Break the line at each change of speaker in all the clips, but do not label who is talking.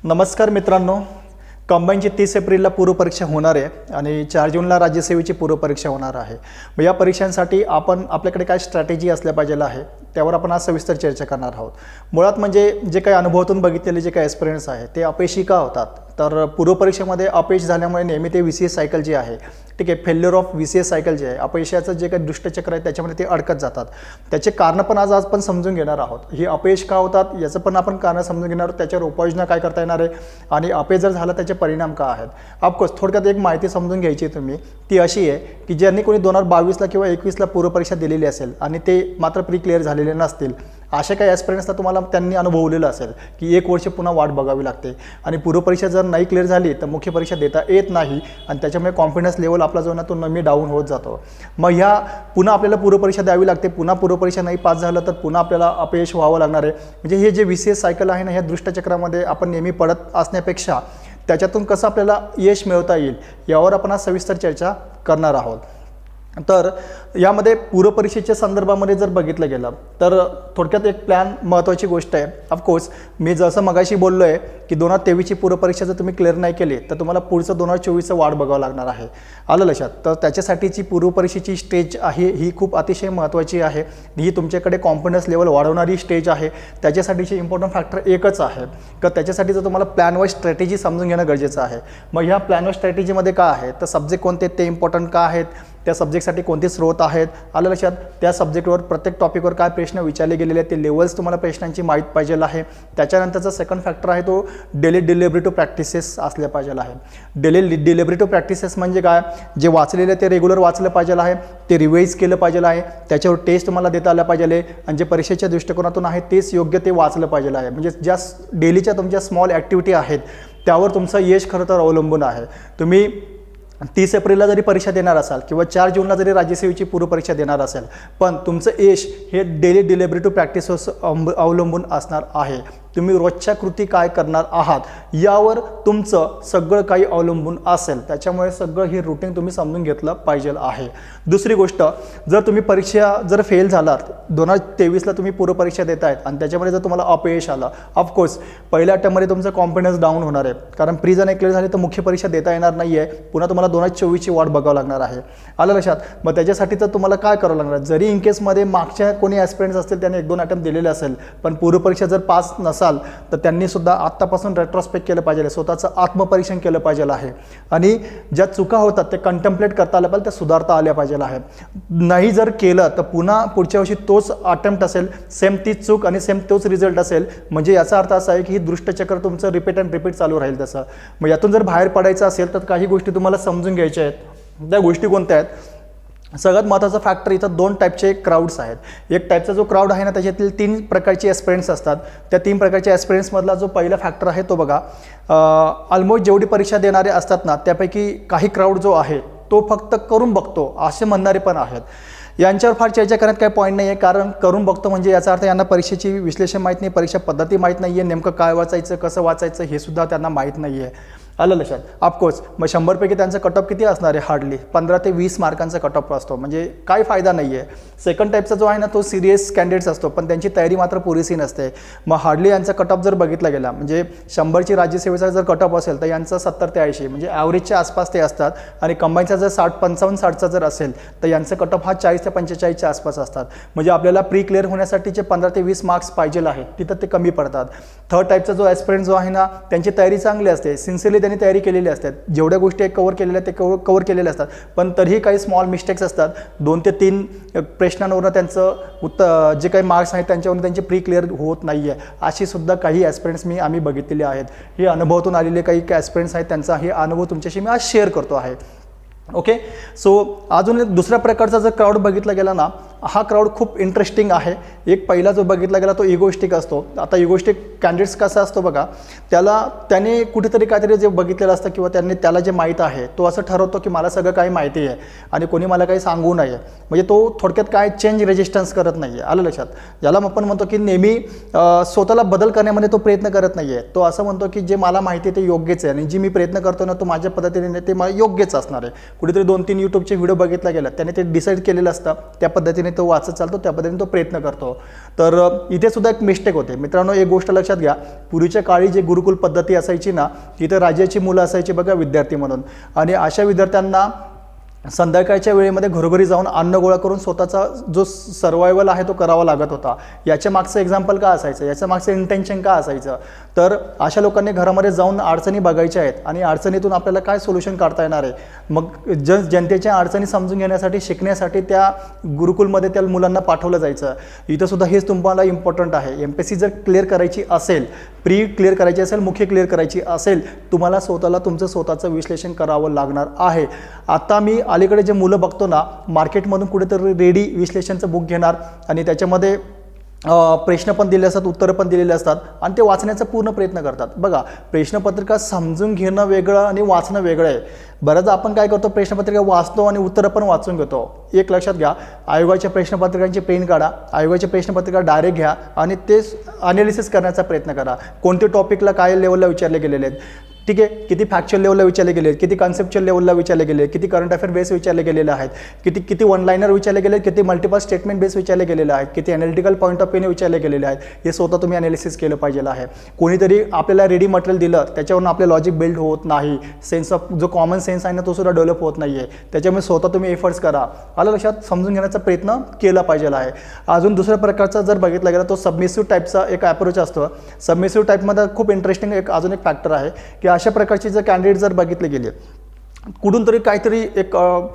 नमस्कार मित्रांनो, कंबाईनची 30 एप्रिलला पूर्वपरीक्षा होणार आहे आणि 4 जूनला राज्यसेवेची पूर्वपरीक्षा होणार आहे। मग या परीक्षांसाठी आपल्याकडे काय स्ट्रॅटेजी असल्या पाहिजे आहे त्यावर आपण आज सविस्तर चर्चा करणार आहोत। मुळात म्हणजे जे काही अनुभवातून बघितलेले जे काही एक्सपिरियन्स आहे ते अपयशी का होतात, तर पूर्वपरीक्षेमध्ये अपयश झाल्यामुळे नेहमी ते VCS सायकल जी आहे, ठीक आहे, फेल्युअर ऑफ VCS सायकल जे आहे, अपयशाचं जे काही दुष्टचक्र आहे त्याच्यामध्ये ते अडकत जातात। त्याचे कारण पण आज पण समजून घेणार आहोत। ही अपयश का होतात याचं पण आपण कारण समजून घेणार आहोत, त्याच्यावर उपाययोजना काय करता येणार आहे आणि अपयश जर झालं त्याचे परिणाम काय आहेत। ऑफकोर्स थोडक्यात एक माहिती समजून घ्यायची तुम्ही, ती अशी आहे की ज्यांनी कोणी 2022ला किंवा 21ला पूर्वपरीक्षा दिलेली असेल आणि ते मात्र प्री क्लिअर झालेले नसतील, अशा काही ॲस्पिरंट्सला तुम्हाला त्यांनी अनुभवलेलं असेल की 1 वर्ष पुन्हा वाट बघावी लागते आणि पूर्वपरीक्षा जर नाही क्लिअर झाली तर मुख्य परीक्षा देता येत नाही आणि त्याच्यामुळे कॉन्फिडन्स लेवल आपला जो ना तो नेहमी डाऊन होत जातो। मग ह्या पुन्हा आपल्याला पूर्वपरीक्षा द्यावी लागते, पुन्हा पूर्वपरीक्षा नाही पास झालं तर पुन्हा आपल्याला अपयश व्हावं लागणार आहे। म्हणजे हे जे VCS सायकल आहे ना, ह्या दुष्टचक्रामध्ये आपण नेहमी पडत असण्यापेक्षा त्याच्यातून कसं आपल्याला यश मिळवता येईल यावर आपण आज सविस्तर चर्चा करणार आहोत। तर यामध्ये पूर्वपरीक्षेच्या संदर्भामध्ये जर बघितलं गेलं तर थोडक्यात एक प्लॅन महत्त्वाची गोष्ट आहे। ऑफकोर्स मी जसं मगाशी बोललो आहे की 2023ची पूर्वपरीक्षा जर तुम्ही क्लिअर नाही केली तर तुम्हाला पुढचं 2024चं वाट बघावं लागणार आहे, आलं लक्षात। तर त्याच्यासाठीची पूर्वपरीक्षेची स्टेज आहे ही खूप अतिशय महत्त्वाची आहे, ही तुमच्याकडे कॉन्फिडन्स लेवल वाढवणारी स्टेज आहे। त्याच्यासाठीचे इम्पॉर्टंट फॅक्टर एकच आहे की त्याच्यासाठी जर तुम्हाला प्लॅन वाईज स्ट्रॅटेजी समजून घेणं गरजेचं आहे। मग ह्या प्लॅन वाईज स्ट्रॅटेजीमध्ये काय आहे, तर सब्जेक्ट कोणते ते इम्पॉर्टंट का आहेत, त्या सब्जेक्टसाठी कोणते स्रोत आहेत, आलं लक्षात। त्या सब्जेक्टवर प्रत्येक टॉपिकवर काय प्रश्न विचारले गेलेले आहेत ते लेवल्स तुम्हाला प्रश्नांची माहीत पाहिजे आहे। त्याच्यानंतरचा सेकंड फॅक्टर आहे तो डेली डिलिव्हरी प्रॅक्टिसेस असल्या पाहिजे आहे। डेली डिलिव्हरी प्रॅक्टिसेस म्हणजे काय, जे वाचलेलं ते रेग्युलर वाचलं पाहिजे आहे, ते रिवाईज केलं पाहिजे आहे, त्याच्यावर टेस्ट तुम्हाला देता आल्या पाहिजे आणि जे परीक्षेच्या दृष्टिकोनातून आहे तेच योग्य ते वाचलं पाहिजे आहे। म्हणजे ज्या डेलीच्या तुमच्या स्मॉल ॲक्टिव्हिटी आहेत त्यावर तुमचं यश खरं तर अवलंबून आहे। तुम्ही 30 एप्रिलला जरी परीक्षा देणार असाल किंवा 4 जूनला जरी राज्यसेवेची पूर्वपरीक्षा देणार असेल, पण तुमचं यश हे डेली डिलिव्हरी प्रॅक्टिसवर अवलंबून असणार आहे। तुम्ही रोजच्या कृती काय करणार आहात यावर तुमचं सगळं काही अवलंबून असेल, त्याच्यामुळे सगळं हे रुटीन तुम्ही समजून घेतलं पाहिजे आहे। दुसरी गोष्ट, जर तुम्ही परीक्षा जर फेल झालात, 2023ला तुम्ही पूर्वपरीक्षा देत आहेत आणि त्याच्यामध्ये जर तुम्हाला अपयश आलं, ऑफकोर्स पहिल्या अटेम्प्टमध्ये तुमचं कॉन्फिडन्स डाऊन होणार आहे, कारण प्री जर नाही क्लिअर झाली तर मुख्य परीक्षा देता येणार नाही आहे, पुन्हा तुम्हाला 2024ची वाट बघावं लागणार आहे, आलं लक्षात। मग त्याच्यासाठी तर तुम्हाला काय करावं लागणार, जरी इन केसमध्ये मागच्या कोणी ॲस्पिरंट्स असतील त्याने 1-2 अटेम्प्ट दिलेले असेल पण पूर्वपरीक्षा जर पास नसाल तर त्यांनी सुद्धा आत्तापासून रेट्रोस्पेक्ट केलं पाहिजे, स्वतःचं आत्मपरीक्षण केलं पाहिजे आहे आणि ज्या चुका होतात ते कंटेम्पलेट करता आल्या पाहिजे, त्या सुधारता आल्या पाहिजे आहे। नाही जर केलं तर पुन्हा पुढच्या वर्षी तोच अटेम्प्ट असेल, सेम तीच चूक आणि सेम तोच रिझल्ट असेल, म्हणजे याचा अर्थ असा आहे की ही दृष्टचक्र तुमचं रिपीट अँड रिपीट चालू राहील तसं। मग यातून जर बाहेर पडायचं असेल तर काही गोष्टी तुम्हाला समजून घ्यायच्या आहेत। त्या गोष्टी कोणत्या आहेत, सगळ्यात महत्त्वाचा फॅक्टर, इथं 2 टाईपचे क्राऊड्स आहेत। एक टाईपचा जो क्राऊड आहे ना त्याच्यातील 3 प्रकारचे ॲस्पिरंट्स असतात। त्या 3 प्रकारच्या ॲस्पिरंट्समधला जो पहिला फॅक्टर आहे तो बघा, ऑलमोस्ट जेवढी परीक्षा देणारे असतात ना त्यापैकी काही क्राऊड जो आहे तो फक्त करून बघतो असे म्हणणारे पण आहेत। यांच्यावर फार चर्चा करण्यात काही पॉईंट नाही आहे, कारण करून बघतो म्हणजे याचा अर्थ यांना परीक्षेची विश्लेषण माहीत नाही, परीक्षा पद्धती माहीत नाही आहे, नेमकं काय वाचायचं कसं वाचायचं हे सुद्धा त्यांना माहीत नाही आहे, आलं लक्षात। ऑफकोर्स मग 100 पैकी त्यांचा कटऑफ किती असणार आहे, हार्डली 15 ते 20 मार्कांचा कटऑफ असतो, म्हणजे काय फायदा नाही आहे। सेकंड टाईपचा जो आहे ना तो सिरियस कॅन्डिडेट्स असतो पण त्यांची तयारी मात्र पुरेशी नसते, मग हार्डली यांचा कटऑफ जर बघितला गेला म्हणजे 100ची राज्यसेवेचा जर कटऑफ असेल तर यांचा 70 ते 80 म्हणजे ॲव्हरेजच्या आसपास ते असतात आणि कंबाईनचा जर 55-60चा जर असेल तर यांचा कटऑफ हा 40 ते 45च्या आसपास असतात। म्हणजे आपल्याला प्री क्लिअर होण्यासाठीचे 15 ते 20 मार्क्स पाहिजे आहेत, तिथं ते कमी पडतात। थर्ड टाईपचा जो ॲस्पिरंट जो आहे ना त्यांची तयारी चांगली असते, सिन्सिअरली त्यांनी तयारी केलेली असतात, जेवढ्या गोष्टी कव्हर केलेल्या ते कव्हर केलेल्या असतात, पण तरीही काही स्मॉल मिस्टेक्स असतात। 2 ते 3 प्रश्नांवर त्यांचं जे काही मार्क्स आहेत त्यांच्यावर त्यांची प्री क्लिअर होत नाही आहे, अशी सुद्धा काही ॲस्पिरंट्स आम्ही बघितलेले आहेत। हे अनुभवातून आलेले काही ॲस्पिरंट्स आहेत, त्यांचा हे अनुभव तुमच्याशी मी आज शेअर करतो आहे। ओके, सो अजून एक दुसऱ्या प्रकारचा जर क्राऊड बघितला गेला ना, हा क्राऊड खूप इंटरेस्टिंग आहे। एक पहिला जो बघितला गेला तो इगोस्टिक असतो। आता इगोस्टिक कॅन्डिडेट्स कसा असतो बघा, त्याने कुठेतरी काहीतरी जे बघितलेलं असतं किंवा त्याला जे माहीत आहे तो असं ठरवतो की मला सगळं काही माहिती आहे आणि कोणी मला काही सांगू नये, म्हणजे तो थोडक्यात काय चेंज रेजिस्टन्स करत नाही आहे, आलं लक्षात। ज्याला आपण म्हणतो की नेहमी स्वतःला बदल करण्यामध्ये तो प्रयत्न करत नाही आहे, तो असं म्हणतो की जे मला माहिती आहे ते योग्यच आहे आणि जी मी प्रयत्न करतो ना तो माझ्या पद्धतीने ते मला योग्यच असणार आहे। कुठेतरी 2-3 यूट्यूबचे व्हिडिओ बघितला गेला त्याने ते डिसाईड केलेलं असतं, त्या पद्धतीने पद्धतीने तो वाचत चालतो, त्या पद्धतीने तो प्रयत्न करतो. तर इथे सुद्धा एक मिस्टेक होते मित्रांनो. एक गोष्ट लक्षात घ्या, पूर्वीच्या काळी जे गुरुकुल पद्धती असायची ना, तिथं राज्याची मुलं असायची बघा विद्यार्थी म्हणून, आणि अशा विद्यार्थ्यांना संध्याकाळच्या वेळेमध्ये घरोघरी जाऊन अन्न गोळा करून स्वतःचा जो सर्वायवल आहे तो करावा लागत होता. याच्या मागचं एक्झाम्पल का असायचं, याच्या मागचं इंटेन्शन का असायचं, तर अशा लोकांनी घरामध्ये जाऊन अडचणी बघायच्या आहेत आणि अडचणीतून आपल्याला काय सोल्युशन काढता येणार आहे. मग जनतेच्या अडचणी समजून घेण्यासाठी, शिकण्यासाठी त्या गुरुकुलमध्ये त्या मुलांना पाठवलं जायचं. इथं सुद्धा हेच तुम्हाला इम्पॉर्टंट आहे. MPSC जर क्लिअर करायची असेल, प्री क्लिअर करायची असेल, मुख्य क्लिअर करायची असेल, तुम्हाला स्वतःला तुमचं स्वतःचं विश्लेषण करावं लागणार आहे. आता मी अलीकडे जे मुलं बघतो ना, मार्केटमधून कुठेतरी रेडी विश्लेषणचं बुक घेणार आणि त्याच्यामध्ये प्रश्न पण दिले असतात, उत्तरं पण दिलेले असतात आणि ते वाचण्याचा पूर्ण प्रयत्न करतात. बघा, प्रश्नपत्रिका समजून घेणं वेगळं आणि वाचणं वेगळं आहे. बऱ्याचदा आपण काय करतो, प्रश्नपत्रिका वाचतो आणि उत्तरं पण वाचून घेतो. एक लक्षात घ्या, आयोगाच्या प्रश्नपत्रिकांची प्रिंट काढा, आयोगाची प्रश्नपत्रिका डायरेक्ट घ्या आणि ते अनालिसिस करण्याचा प्रयत्न करा. कोणत्या टॉपिकला काय लेवलला विचारले गेलेले आहेत, ठीक आहे, किती फॅक्च्युअल लेवलला विचारले गेले, किती कन्सेप्च्युअल लेवलला विचारले गेले, किती करंट अफेअर बेस विचारले गेलेले आहेत, किती वन लाईनर विचारले गेले, किती मल्टिपल स्टेटमेंट बेस विचारले गेलेले आहेत, किती ॲनालिटिकल पॉईंट ऑफ व्ह्यूने विचारले गेलेले आहेत. हे स्वतः तुम्ही अनालिसिस केलं पाहिजे आहे. कोणीतरी आपल्याला रेडी मटेरियल दिलं, त्याच्यावरून आपले लॉजिक बिल्ड होत नाही, सेन्स ऑफ जो कॉमन सेन्स आहे ना तो सुद्धा डेव्हलप होत नाही आहे. त्याच्यामुळे स्वतः तुम्ही एफर्ट्स करा. आलं लक्षात, समजून घेण्याचा प्रयत्न केला पाहिजे आहे. अजून दुसऱ्या प्रकारचा जर बघितला गेला तो सबमिसिव्ह टाईपचा एक अप्रोच असतो. सबमिसिव्ह टाईपमध्ये खूप इंटरेस्टिंग अजून एक फॅक्टर आहे की अशा प्रकारची जर कॅन्डिडेट जर बघितले गेले, कुठून तरी काहीतरी एक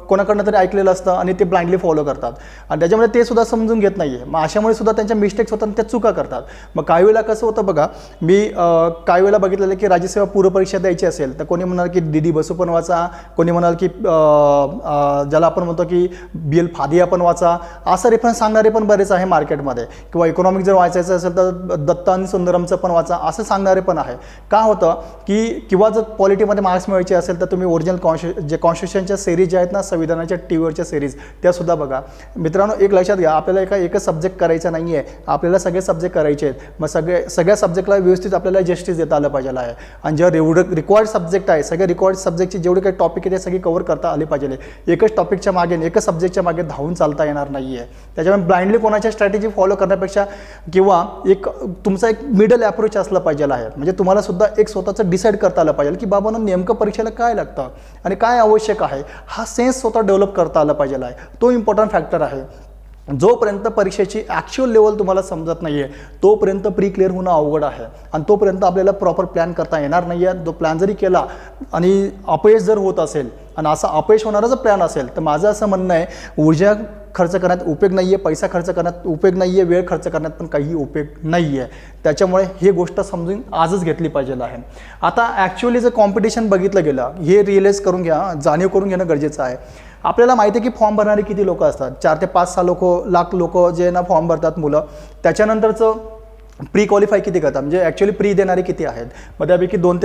कोणाकडनं तरी ऐकलेलं असतं आणि ते ब्लाइंडली फॉलो करतात आणि त्याच्यामुळे ते सुद्धा समजून घेत नाही आहे. मग अशामुळे सुद्धा त्यांच्या मिस्टेक्स होतात, त्या चुका करतात. मग काही वेळेला कसं होतं बघा, मी काही वेळेला बघितलेलं की राज्यसेवा पूर्वपरीक्षा द्यायची असेल तर कोणी म्हणाल की DD बसू पण वाचा, कोणी म्हणाल की ज्याला आपण म्हणतो की BL फादिया पण वाचा, असं रेफरन्स सांगणारे पण बरेच आहे मार्केटमध्ये. किंवा इकॉनॉमिक जर वाचायचं असेल तर दत्ता आणि सुंदरमचं पण वाचा, असं सांगणारे पण आहे. का होतं की किंवा जर पॉलिटीमध्ये मार्क्स मिळवायचे असेल तर तुम्ही ओरिजिनल जे कॉन्स्टिट्यूशनच्या सिरीज जे आहेत ना, संविधानाच्या टीव्हीवरच्या सिरीज, त्यासुद्धा बघा. मित्रांनो, एक लक्षात घ्या, आपल्याला एकच सब्जेक्ट करायचा नाही आहे, आपल्याला सगळे सब्जेक्ट करायचे आहेत. मग सगळ्या सब्जेक्टला व्यवस्थित आपल्याला जस्टिस देता आलं पाहिजे आहे. आणि जेव्हा रिक्वायर्ड सब्जेक्ट आहे, सगळे रिक्वायर्ड सब्जेक्टचे जेवढे काही टॉपिक आहे ते सगळे कव्हर करता आले पाहिजे. एकच टॉपिकच्या मागे, एकच सब्जेक्टच्या मागे धावून चालता येणार नाही आहे. त्याच्यामुळे ब्लाइंडली कोणाच्या स्ट्रॅटेजी फॉलो करण्यापेक्षा किंवा तुमचा एक मिडल अप्रोच असला पाहिजे आहे. म्हणजे तुम्हाला सुद्धा एक स्वतःचं डिसाईड करता आलं पाहिजे की बाबांना नेमकं परीक्षेला काय लागतं आणि काय आवश्यक आहे, हा सेन्स स्वतः डेव्हलप करता आला पाहिजे आहे. तो इम्पॉर्टंट फॅक्टर आहे. जोपर्यंत परीक्षेची ॲक्च्युअल लेवल तुम्हाला समजत नाही आहे तोपर्यंत प्री क्लिअर होणं अवघड आहे आणि तोपर्यंत आपल्याला प्रॉपर प्लॅन करता येणार नाही आहे. जो प्लॅन जरी केला आणि अपयश जर होत असेल आणि असा अपयश होणारा जर प्लॅन असेल तर माझं असं म्हणणं आहे, ऊर्जा खर्च करण्यात उपयोग नाही आहे, पैसा खर्च करण्यात उपयोग नाही आहे, वेळ खर्च करण्यात पण काही उपयोग नाही आहे. त्याच्यामुळे ही गोष्ट समजून आजच घेतली पाहिजे आहे. आता ॲक्च्युअली जर कॉम्पिटिशन बघितलं गेलं, हे रिअलाईज करून घ्या, जाणीव करून घेणं गरजेचं आहे. आपल्याला माहिती आहे की फॉर्म भरणारे किती लोक असतात, 4 ते 5-6 लाख लोक जे ना फॉर्म भरतात मुलं. त्याच्यानंतरचं प्री क्वालिफाय किती करतात, म्हणजे ॲक्च्युअली प्री देणारे किती आहेत. मग त्यापैकी 2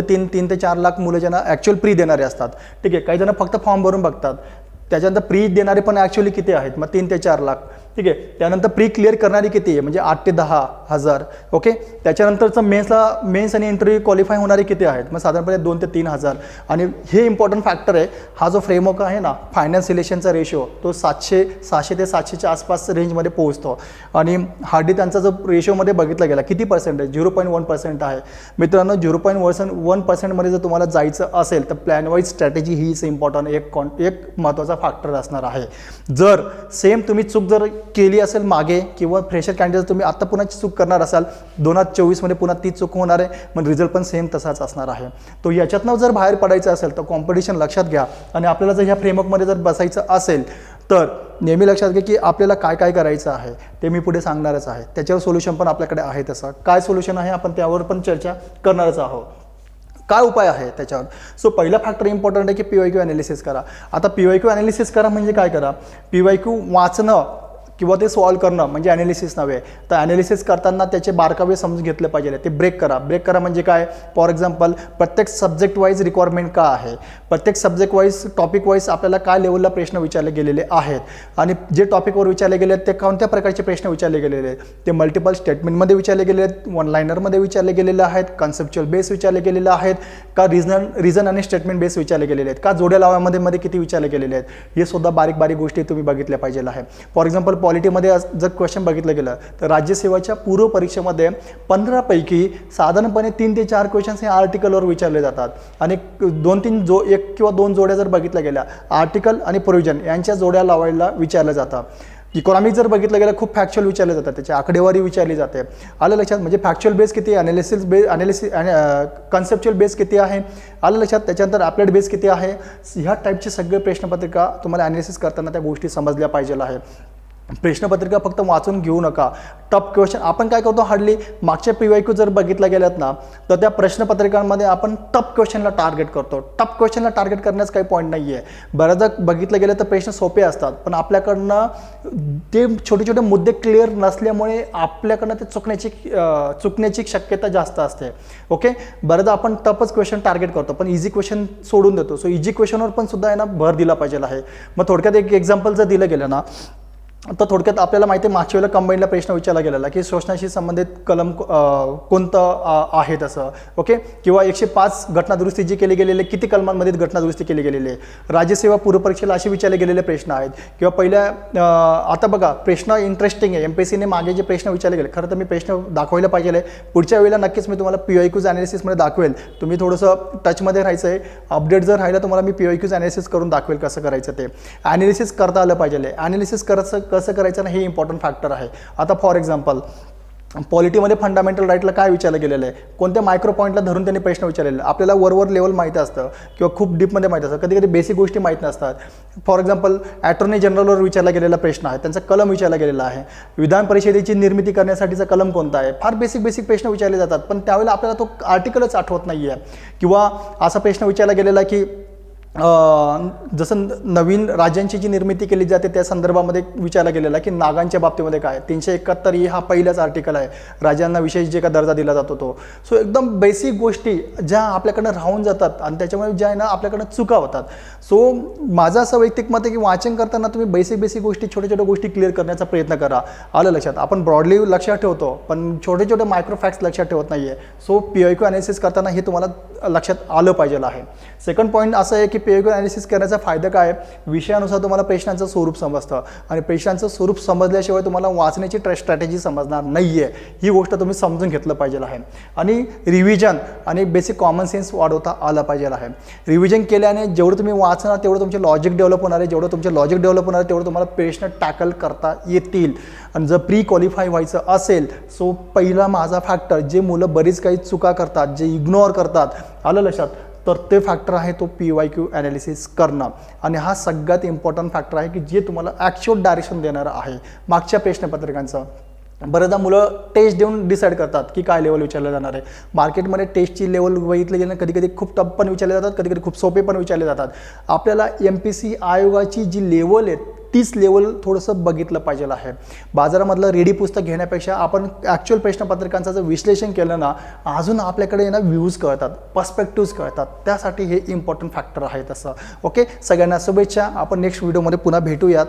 ते 4 लाख मुलं ज्यांना ॲक्च्युअल प्री देणारे असतात, ठीक आहे. काही जण फक्त फॉर्म भरून बघतात. त्याच्यानंतर प्री देणारे पण ॲक्च्युअली किती आहेत, मग 3 ते 4 लाख, ठीक आहे. त्यानंतर प्री क्लिअर करणारी किती आहे, म्हणजे 8 ते 10 हजार, ओके. त्याच्यानंतरचं मेन्स आणि इंटरव्ह्यू क्वालिफाय होणारे किती आहेत, मग साधारणपणे 2 ते 3 हजार. आणि हे इम्पॉर्टंट फॅक्टर आहे, हा जो फ्रेमवर्क आहे ना, फायनान्स सिलेक्शनचा रेशो तो 600 ते 700च्या आसपास रेंजमध्ये पोहोचतो. आणि हार्डली त्यांचा जो रेशोमध्ये बघितला गेला किती पर्सेंट आहे, 0.1% आहे. मित्रांनो, 0.1%मध्ये जर तुम्हाला जायचं असेल तर प्लॅन वाईज स्ट्रॅटेजी हीच इम्पॉर्टंट एक महत्त्वाचा फॅक्टर असणार आहे. जर सेम तुम्ही चूक जर केली असेल मागे किंवा फ्रेशर कॅन्डिडेट तुम्ही आता पुन्हा चूक करणार असाल 2024मध्ये पुन्हा ती चूक होणार आहे, मग रिझल्ट पण सेम तसाच असणार आहे. तो याच्यातनं जर बाहेर पडायचं असेल तर कॉम्पिटिशन लक्षात घ्या आणि आपल्याला जर ह्या फ्रेमवर्कमध्ये जर बसायचं असेल तर नेहमी लक्षात घ्या की आपल्याला काय काय करायचं आहे ते मी पुढे सांगणारच आहे. त्याच्यावर सोल्युशन पण आपल्याकडे आहे. तसं काय सोल्युशन आहे आपण त्यावर पण चर्चा करणारच आहोत. काय उपाय आहे त्याच्यावर. सो पहिला फॅक्टर इम्पॉर्टंट आहे की PYQ ॲनालिसिस करा. आता PYQ ॲनालिसिस करा म्हणजे काय करा, PYQ वाचणं किंवा ते सॉल्व्ह करणं म्हणजे ॲनालिसिस नव्हे. तर ॲनालिसिस करताना त्याचे बारकावे समजून घेतले पाहिजे. ते ब्रेक करा म्हणजे काय, फॉर एक्झाम्पल प्रत्येक सब्जेक्ट वाईज रिक्वायरमेंट का आहे, प्रत्येक सब्जेक्ट वाईज टॉपिक वाईज आपल्याला काय लेवलला प्रश्न विचारले गेलेले आहेत आणि जे टॉपिकवर विचारले गेले आहेत ते कोणत्या प्रकारचे प्रश्न विचारले गेलेले आहेत. ते मल्टिपल स्टेटमेंटमध्ये विचारले गेले आहेत, वन लायनरमध्ये विचारले गेलेले आहेत, कन्सेप्च्युअल बेस विचारले गेलेले आहेत का, रिझन आणि स्टेटमेंट बेस विचारले गेलेले आहेत का, जोड्या लावामध्ये किती विचारले गेलेले आहेत. हे सुद्धा बारीक गोष्टी तुम्ही बघितल्या पाहिजे आहे. फॉर एक्झाम्पल पॉलिटीमध्ये जर क्वेश्चन बघितलं गेलं तर राज्यसेवाच्या पूर्व परीक्षेमध्ये 15 पैकी साधारणपणे 3 ते 4 क्वेश्चन्स हे आर्टिकलवर विचारले जातात आणि 2-3 एक किंवा 2 जोड्या जर बघितल्या गेल्या आर्टिकल आणि प्रोव्हिजन यांच्या जोड्या लावायला विचारलं जातं. इकॉनॉमिक जर बघितलं गेलं खूप फॅक्च्युअल विचारले जातात, त्याची आकडेवारी विचारली जाते. आलं लक्षात? म्हणजे फॅक्च्युअल बेस किती आहे, अनालिसिस कन्सेप्च्युअल बेस किती आहे, आलं लक्षात? त्याच्यानंतर ॲप्लाइड बेस किती आहे, ह्या टाईपचे सगळे प्रश्नपत्रिका तुम्हाला ॲनालिसिस करताना त्या गोष्टी समजल्या पाहिजे आहे. प्रश्नपत्रिका फक्त वाचून घेऊ नका. टफ क्वेश्चन आपण काय करतो, हार्डली मागच्या PYQ जर बघितल्या गेल्यात ना तर त्या प्रश्नपत्रिकांमध्ये आपण टफ क्वेश्चनला टार्गेट करतो. टफ क्वेश्चनला टार्गेट करण्यास काही पॉईंट नाही आहे. बऱ्याचदा बघितलं गेलं तर प्रश्न सोपे असतात, पण आपल्याकडनं ते छोटे छोटे मुद्दे क्लिअर नसल्यामुळे आपल्याकडनं ते चुकण्याची शक्यता जास्त असते. ओके, बऱ्याचदा आपण टफच क्वेश्चन टार्गेट करतो पण इझी क्वेश्चन सोडून देतो. सो इझी क्वेश्चनवर पण सुद्धा यांना भर दिला पाहिजे आहे. मग थोडक्यात एक एक्झाम्पल जर दिलं गेलं ना तर थोडक्यात आपल्याला माहिती आहे मागच्या वेळेला कंबाईनला प्रश्न विचारला गेलेला की शोषणाशी संबंधित कलम कोणतं आहे तसं. ओके, किंवा 105 घटनादुरुस्ती जी केली गेलेली किती कलमांमध्ये घटनादुरुस्ती केली गेलेली आहे. राज्यसेवा पूर्वपरीक्षेला असे विचारले गेलेले प्रश्न आहेत. किंवा पहिल्या आता बघा प्रश्न इंटरेस्टिंग आहे. MPSCने मागे जे प्रश्न विचारले गेले खरं तर मी प्रश्न दाखवायला पाहिजे आहे. पुढच्या वेळेला नक्कीच मी तुम्हाला PYQs ॲनालिसिसमध्ये दाखवेल. तुम्ही थोडंसं टचमध्ये राहायचं आहे. अपडेट जर राहिलं तुम्हाला मी PYQs ॲनालिसिस करून दाखवेल कसं करायचं ते. ॲनालिसिस करता आलं पाहिजे. ॲनालिसिस कसं करायचं ना हे इम्पॉर्टंट फॅक्टर आहे. आता फॉर एक्झाम्पल पॉलिटीमध्ये फंडामेंटल राईटला काय विचारलं गेलेलं आहे, कोणत्या मायक्रो पॉईंटला धरून त्यांनी प्रश्न विचारलेले. आपल्याला वरवर लेवल माहीत असतं किंवा खूप डीपमध्ये माहीत असतं, कधी कधी बेसिक गोष्टी माहीत नसतात. फॉर एक्झाम्पल अटॉर्नी जनरलवर विचारला गेलेला प्रश्न आहे, त्यांचा कलम विचारला गेलेला आहे. विधान परिषदेची निर्मिती करण्यासाठीचा कलम कोणता आहे, फार बेसिक प्रश्न विचारले जातात पण त्यावेळेला आपल्याला तो आर्टिकलच आठवत नाही आहे. किंवा असा प्रश्न विचारला गेलेला की जसं नवीन राज्यांची जी निर्मिती केली जाते त्या संदर्भामध्ये विचारला गेलेला की नागांच्या बाबतीमध्ये काय 371 ही हा पहिलाच आर्टिकल आहे, राज्यांना विशेष जे का दर्जा दिला जातो तो. सो एकदम बेसिक गोष्टी ज्या आपल्याकडनं राहून जातात आणि त्याच्यामुळे ज्या आहे ना आपल्याकडनं चुका होतात. सो माझं असं वैयक्तिक मत आहे की वाचन करताना तुम्ही बेसिक गोष्टी छोट्या गोष्टी क्लिअर करण्याचा प्रयत्न करा. आलं लक्षात? आपण ब्रॉडली लक्षात ठेवतो पण छोटे मायक्रो फॅक्ट्स लक्षात ठेवत नाही आहे. सो PYQ ॲनालिसिस करताना हे तुम्हाला लक्षात आलं पाहिजे आहे. सेकंड पॉईंट असं आहे की PYQ ॲनालिसिस करण्याचा फायदा काय, विषयानुसार तुम्हाला प्रश्नांचं स्वरूप समजतं आणि प्रश्नांचं स्वरूप समजल्याशिवाय तुम्हाला वाचण्याची स्ट्रॅटेजी समजणार नाही आहे. ही गोष्ट तुम्ही समजून घेतलं पाहिजे आहे. आणि रिव्हिजन आणि बेसिक कॉमन सेन्स वाढवता आलं पाहिजे आहे. रिव्हिजन केल्याने जेवढं तुम्ही वाचणार तेवढं तुमचे लॉजिक डेव्हलप होणार आहे. जेवढं तुमचे लॉजिक डेव्हलप होणार आहे तेवढं तुम्हाला प्रश्न टॅकल करता येतील. आणि जर प्री क्वालिफाय व्हायचं असेल सो पहिला माझा फॅक्टर जे मुलं बरीच काही चुका करतात, जे इग्नोर करतात, आलं लक्षात, तर ते फॅक्टर आहे तो PYQ ॲनालिसिस करणं. आणि हा सगळ्यात इम्पॉर्टंट फॅक्टर आहे की जे तुम्हाला ॲक्च्युअल डायरेक्शन देणारं आहे मागच्या प्रश्नपत्रिकांचं. बरेचदा मुलं टेस्ट देऊन डिसाईड करतात की काय लेवल विचारलं जाणार आहे. मार्केटमध्ये टेस्टची लेवल बघितलं गेलं कधी खूप टफ पण विचारले जातात, कधी खूप सोपे पण विचारले जातात. आपल्याला MPSC आयोगाची जी लेवल आहे तीच लेवल थोडंसं बघितलं पाहिजे आहे. बाजारामधलं रेडी पुस्तक घेण्यापेक्षा आपण ॲक्च्युअल प्रश्नपत्रिकांचं जर विश्लेषण केलं ना अजून आपल्याकडे ना व्ह्यूज कळतात, पर्स्पेक्टिव्स कळतात. त्यासाठी हे इम्पॉर्टंट फॅक्टर आहे तसं. ओके, सगळ्यांना शुभेच्छा. आपण नेक्स्ट व्हिडिओमध्ये पुन्हा भेटूयात.